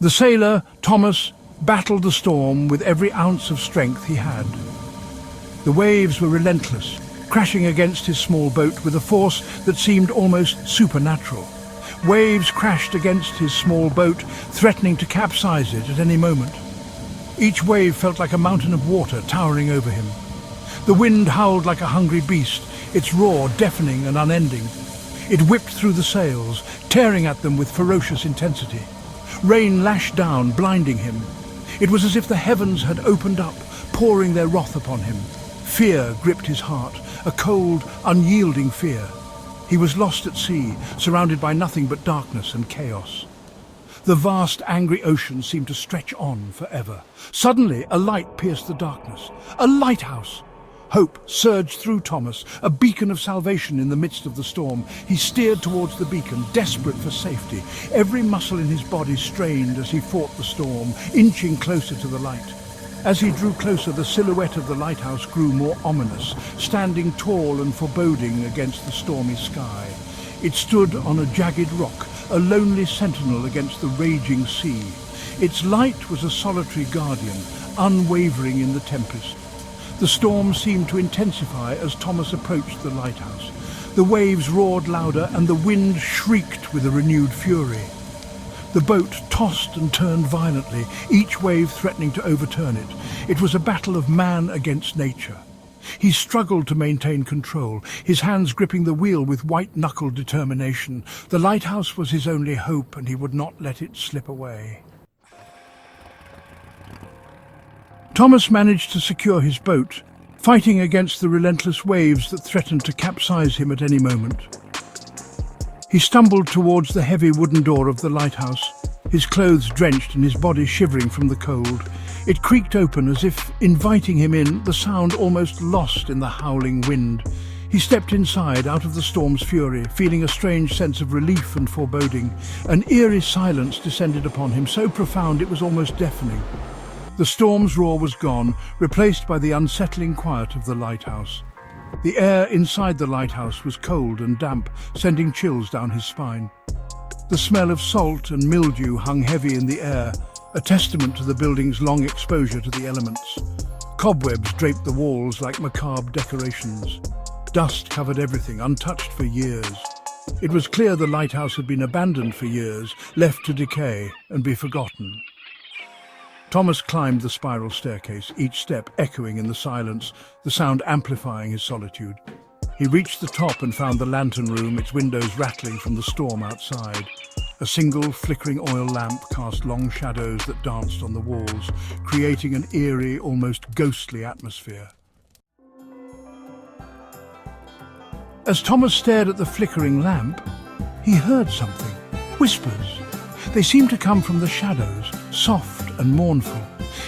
The sailor, Thomas, battled the storm with every ounce of strength he had. The waves were relentless, crashing against his small boat with a force that seemed almost supernatural. Waves crashed against his small boat, threatening to capsize it at any moment. Each wave felt like a mountain of water towering over him. The wind howled like a hungry beast, its roar deafening and unending. It whipped through the sails, tearing at them with ferocious intensity. Rain lashed down, blinding him. It was as if the heavens had opened up, pouring their wrath upon him. Fear gripped his heart, a cold, unyielding fear. He was lost at sea, surrounded by nothing but darkness and chaos. The vast, angry ocean seemed to stretch on forever. Suddenly, a light pierced the darkness. A lighthouse! Hope surged through Thomas, a beacon of salvation in the midst of the storm. He steered towards the beacon, desperate for safety. Every muscle in his body strained as he fought the storm, inching closer to the light. As he drew closer, the silhouette of the lighthouse grew more ominous, standing tall and foreboding against the stormy sky. It stood on a jagged rock, a lonely sentinel against the raging sea. Its light was a solitary guardian, unwavering in the tempest. The storm seemed to intensify as Thomas approached the lighthouse. The waves roared louder and the wind shrieked with a renewed fury. The boat tossed and turned violently, each wave threatening to overturn it. It was a battle of man against nature. He struggled to maintain control, his hands gripping the wheel with white-knuckled determination. The lighthouse was his only hope, and he would not let it slip away. Thomas managed to secure his boat, fighting against the relentless waves that threatened to capsize him at any moment. He stumbled towards the heavy wooden door of the lighthouse, his clothes drenched and his body shivering from the cold. It creaked open as if inviting him in, the sound almost lost in the howling wind. He stepped inside, out of the storm's fury, feeling a strange sense of relief and foreboding. An eerie silence descended upon him, so profound it was almost deafening. The storm's roar was gone, replaced by the unsettling quiet of the lighthouse. The air inside the lighthouse was cold and damp, sending chills down his spine. The smell of salt and mildew hung heavy in the air, a testament to the building's long exposure to the elements. Cobwebs draped the walls like macabre decorations. Dust covered everything, untouched for years. It was clear the lighthouse had been abandoned for years, left to decay and be forgotten. Thomas climbed the spiral staircase, each step echoing in the silence, the sound amplifying his solitude. He reached the top and found the lantern room, its windows rattling from the storm outside. A single flickering oil lamp cast long shadows that danced on the walls, creating an eerie, almost ghostly atmosphere. As Thomas stared at the flickering lamp, he heard something. Whispers. They seemed to come from the shadows, soft and mournful.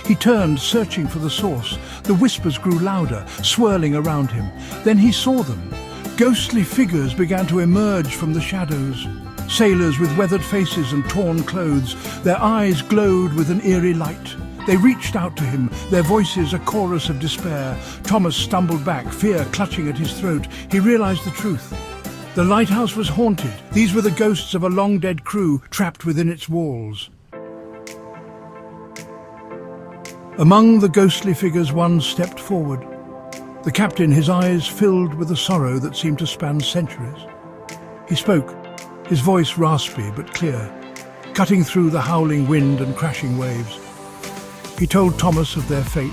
He turned, searching for the source. The whispers grew louder, swirling around him. Then he saw them. Ghostly figures began to emerge from the shadows. Sailors with weathered faces and torn clothes. Their eyes glowed with an eerie light. They reached out to him, their voices a chorus of despair. Thomas stumbled back, fear clutching at his throat. He realized the truth. The lighthouse was haunted. These were the ghosts of a long-dead crew trapped within its walls. Among the ghostly figures, one stepped forward. The captain, his eyes filled with a sorrow that seemed to span centuries. He spoke, his voice raspy but clear, cutting through the howling wind and crashing waves. He told Thomas of their fate,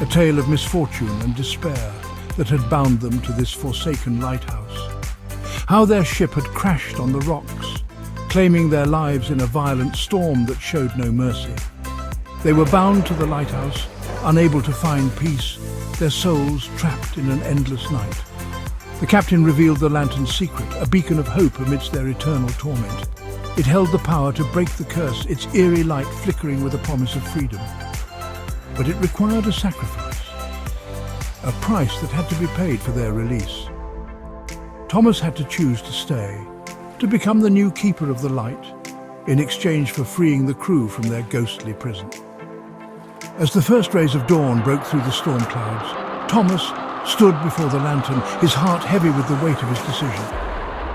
a tale of misfortune and despair that had bound them to this forsaken lighthouse. How their ship had crashed on the rocks, claiming their lives in a violent storm that showed no mercy. They were bound to the lighthouse, unable to find peace, their souls trapped in an endless night. The captain revealed the lantern's secret, a beacon of hope amidst their eternal torment. It held the power to break the curse, its eerie light flickering with a promise of freedom. But it required a sacrifice, a price that had to be paid for their release. Thomas had to choose to stay, to become the new keeper of the light, in exchange for freeing the crew from their ghostly prison. As the first rays of dawn broke through the storm clouds, Thomas stood before the lantern, his heart heavy with the weight of his decision.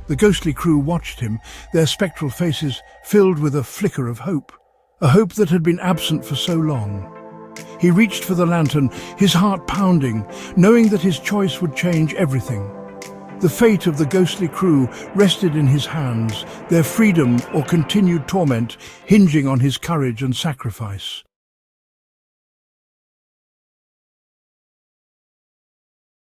The ghostly crew watched him, their spectral faces filled with a flicker of hope. a hope that had been absent for so long. He reached for the lantern, his heart pounding, knowing that his choice would change everything. The fate of the ghostly crew rested in his hands, their freedom or continued torment hinging on his courage and sacrifice.